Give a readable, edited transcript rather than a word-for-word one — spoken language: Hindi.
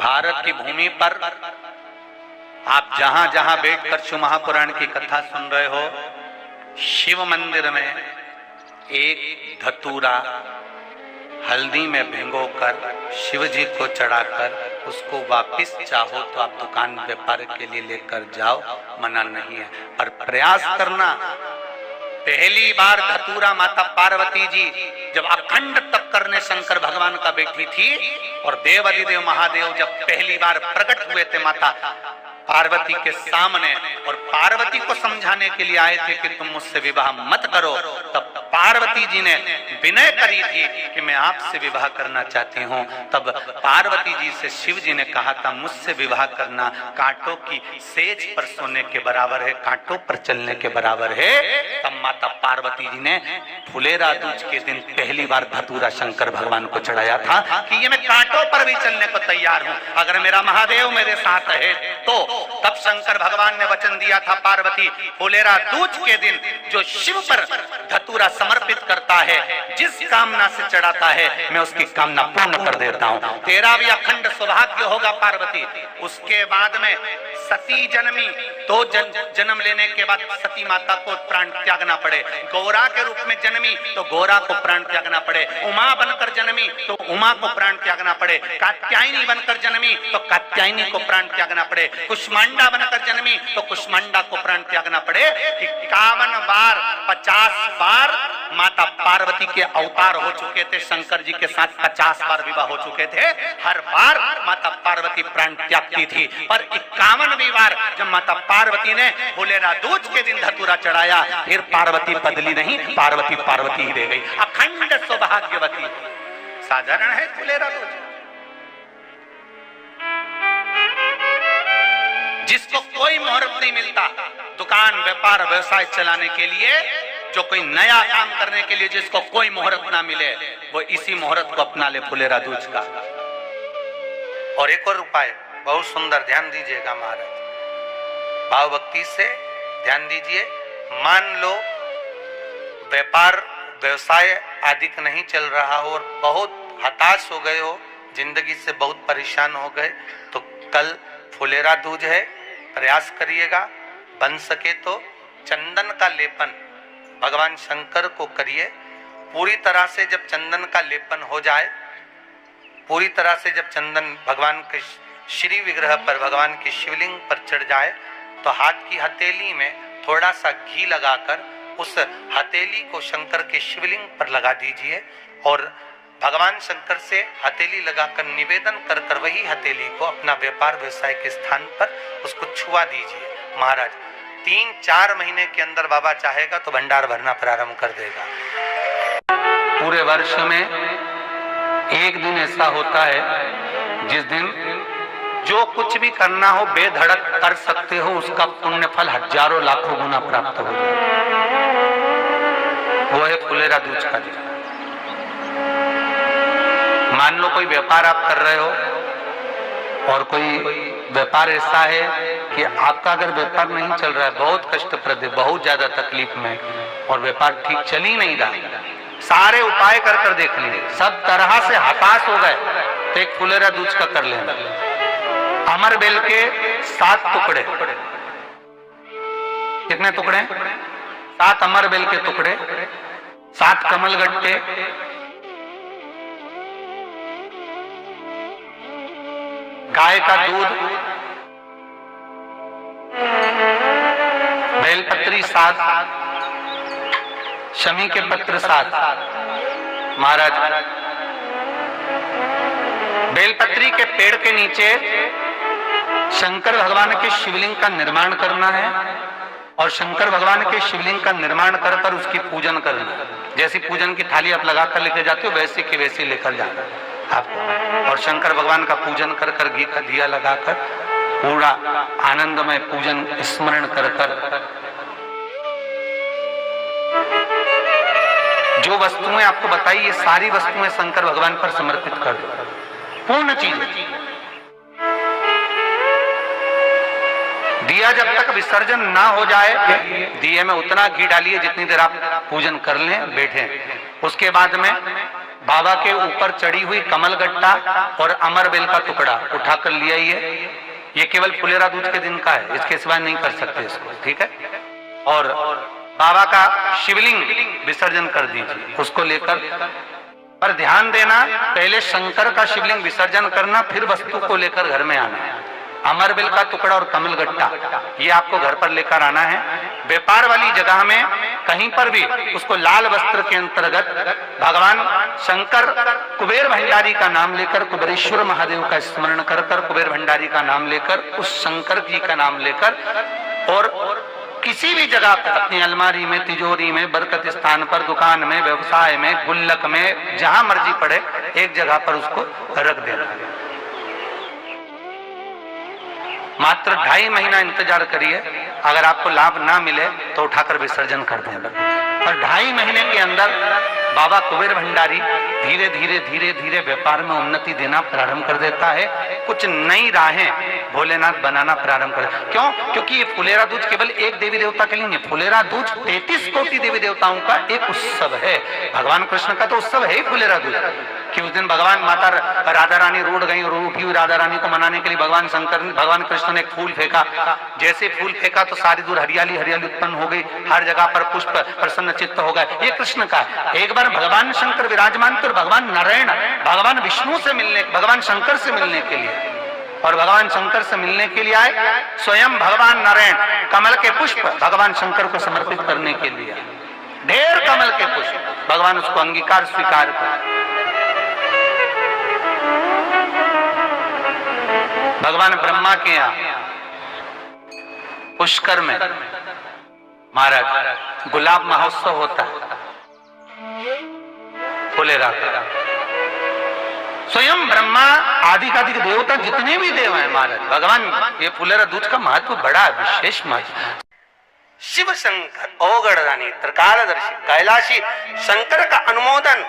भारत की भूमि पर आप जहां जहां बैठकर शिव महापुराण की कथा सुन रहे हो, शिव मंदिर में एक धतूरा हल्दी में भिगोकर शिव जी को चढ़ाकर उसको वापिस चाहो तो आप दुकान व्यापार के लिए लेकर जाओ, मना नहीं है। पर प्रयास करना। पहली बार धतूरा माता पार्वती जी जब अखंड तप करने शंकर भगवान का बैठी थी और देवाधिदेव महादेव जब पहली बार प्रकट हुए थे माता पार्वती के सामने और पार्वती को समझाने के लिए आए थे कि तुम मुझसे विवाह मत करो, तब पार्वती जी ने विनय करी थी कि मैं आपसे विवाह करना चाहती हूँ। तब पार्वती जी से शिव जी ने कहा था मुझसे विवाह करना कांटों की सेज पर सोने के बराबर है, कांटों पर चलने के बराबर है। तब माता पार्वती जी ने फुलेरा दूज के दिन पहली बार धतूरा शंकर भगवान को चढ़ाया था कि ये मैं कांटों पर भी चलने को तैयार हूँ, अगर मेरा महादेव मेरे साथ है तो। तब शंकर भगवान ने वचन दिया था पार्वती फुलेरा दूज के दिन जो शिव पर धतूरा समर्पित करता है, जिस कामना से चढ़ाता है, मैं उसकी कामना पूर्ण कर देता हूँ। तेरा भी अखंड सौभाग्य होगा पार्वती। उसके बाद में सती जन्मी तो जन्म लेने के बाद सती माता को प्राण त्यागना पड़े, गौरा के रूप में जन्मी तो गौरा को प्राण त्यागना पड़े, उमा बनकर जन्मी तो उमा को प्राण त्यागना पड़े, कात्यायनी बनकर जन्मी तो कात्यायनी को प्राण त्यागना पड़े, कुष्मांडा बनकर जन्मी तो कुष्मांडा को प्राण त्यागना पड़े। 51 बार 50 बार माता पार्वती के अवतार हो चुके थे, शंकर जी के साथ 50 बार विवाह हो चुके थे। हर बार माता पार्वती प्राण त्यागती थी, पर 51वीं बार जब माता पार्वती ने फुलेरा दूज के दिन धतूरा चढ़ाया, फिर पार्वती बदली नहीं, पार्वती पार्वती ही रह गई, अखंड सौभाग्यवती। साधारण है फुलेरा दूज। जिसको कोई मुहूर्त नहीं मिलता दुकान व्यापार व्यवसाय चलाने के लिए, जो कोई नया काम करने के लिए जिसको कोई मुहूर्त ना मिले, वो इसी मुहूर्त को अपना ले फुलेरा दूज का। और एक और उपाय बहुत सुंदर, ध्यान दीजिएगा महाराज, भाव भक्ति से ध्यान दीजिए। मान लो व्यापार व्यवसाय आदि नहीं चल रहा हो और बहुत हताश हो गए हो, जिंदगी से बहुत परेशान हो गए, तो कल फुलेरा दूज है, प्रयास करिएगा बन सके तो चंदन का लेपन भगवान शंकर को करिए। पूरी तरह से जब चंदन का लेपन हो जाए, पूरी तरह से जब चंदन भगवान के श्री विग्रह पर, भगवान की शिवलिंग पर चढ़ जाए, तो हाथ की हथेली में थोड़ा सा घी लगाकर उस हथेली को शंकर के शिवलिंग पर लगा दीजिए और भगवान शंकर से हथेली लगाकर निवेदन कर कर वही हथेली को अपना व्यापार व्यवसाय के स्थान पर उसको छुआ दीजिए। महाराज 3-4 महीने के अंदर बाबा चाहेगा तो भंडार भरना प्रारंभ कर देगा। पूरे वर्ष में एक दिन ऐसा होता है जिस दिन जो कुछ भी करना हो बेधड़क कर सकते हो, उसका पुण्य फल हजारों लाखों गुना प्राप्त हो जाए। वो है फुलेरा दूज का दिन। मान लो कोई व्यापार आप कर रहे हो और कोई व्यापार ऐसा है कि आपका अगर व्यापार नहीं चल रहा है, बहुत कष्टप्रद है, बहुत ज्यादा तकलीफ में, और व्यापार ठीक चल ही नहीं रहा, सारे उपाय कर कर देख लिए, सब तरह से हताश हो गए, तो एक फुलेरा दूज का कर लेना। अमर बेल के 7 टुकड़े, कितने टुकड़े? 7 अमर बेल के टुकड़े, 7 कमल गट्टे, गाय का दूध, बेलपत्री 7, शमी के पत्र 7। महाराज बेलपत्री के पेड़ के नीचे शंकर भगवान के शिवलिंग का निर्माण करना है और शंकर भगवान के शिवलिंग का निर्माण कर कर उसकी पूजन करना है। जैसी पूजन की थाली आप लगा कर लेकर जाते हो, वैसी की वैसी लेकर जाना आपको, और शंकर भगवान का पूजन कर कर घी का दिया लगाकर पूरा आनंदमय पूजन स्मरण कर कर जो वस्तुएं आपको बताई, ये सारी वस्तुएं शंकर भगवान पर समर्पित कर दो, पूर्ण चीज। दिया जब तक विसर्जन ना हो जाए, दिए में उतना घी डालिए जितनी देर आप पूजन कर लें बैठे। उसके बाद में बाबा के ऊपर चढ़ी हुई कमलगट्टा और अमरबेल का टुकड़ा उठाकर लिया ये केवल फुलेरा दूज के दिन का है, इसके सिवा नहीं कर सकते इसको, ठीक है। और बाबा का शिवलिंग विसर्जन कर दीजिए, उसको लेकर, पर ध्यान देना पहले शंकर का शिवलिंग विसर्जन करना, फिर वस्तु को लेकर घर में आना। अमरबेल का टुकड़ा और कमलगट्टा ये आपको घर पर लेकर आना है। व्यापार वाली जगह में कहीं पर भी उसको लाल वस्त्र के अंतर्गत भगवान शंकर कुबेर भंडारी का नाम लेकर, कुबेरेश्वर महादेव का स्मरण कर कर, कुबेर भंडारी का नाम लेकर, उस शंकर जी का नाम लेकर, और किसी भी जगह पर अपनी अलमारी में, तिजोरी में, बरकत स्थान पर, दुकान में, व्यवसाय में, गुल्लक में, जहां मर्जी पड़े एक जगह पर उसको रख देना। मात्र 2.5 महीना इंतजार करिए, अगर आपको लाभ ना मिले तो उठाकर विसर्जन कर देना। और 2.5 महीने के अंदर बाबा कुबेर भंडारी धीरे धीरे धीरे धीरे व्यापार में उन्नति देना प्रारंभ कर देता है। कुछ नई राहें भोलेनाथ बनाना प्रारंभ कर, क्यों? क्योंकि ये फुलेरा दूज केवल एक देवी देवता के लिए नहीं, फुलेरा दूज 33 कोटि देवी देवताओं का एक उत्सव है। भगवान कृष्ण का तो उत्सव है ही फुलेरा दूज, कि उस दिन भगवान माता राधा रानी रूठ गई, और उठी हुई राधा रानी को मनाने के लिए भगवान कृष्ण ने एक फूल फेंका। जैसे फूल फेंका तो सारी दूर हरियाली हरियाली उत्पन्न हो गई, हर जगह पर पुष्प प्रसन्न चित्त हो गए। ये कृष्ण का एक बार भगवान शंकर विराजमान थे, भगवान नारायण भगवान विष्णु से मिलने, भगवान शंकर से मिलने के लिए, और भगवान शंकर से मिलने के लिए आए स्वयं भगवान नारायण कमल के पुष्प भगवान शंकर को समर्पित करने के लिए, ढेर कमल के पुष्प, भगवान उसको अंगीकार स्वीकार कर। भगवान ब्रह्मा के यहाँ पुष्कर में महाराज गुलाब महोत्सव होता है फुलेरा का। स्वयं ब्रह्मा आदि का देवता जितने भी देव हैं महाराज, भगवान ये फुलेरा दूज का महत्व बड़ा विशेष महत्व। शिव शंकर ओगढ़ रानी त्रिकालदर्शी कैलाशी शंकर का अनुमोदन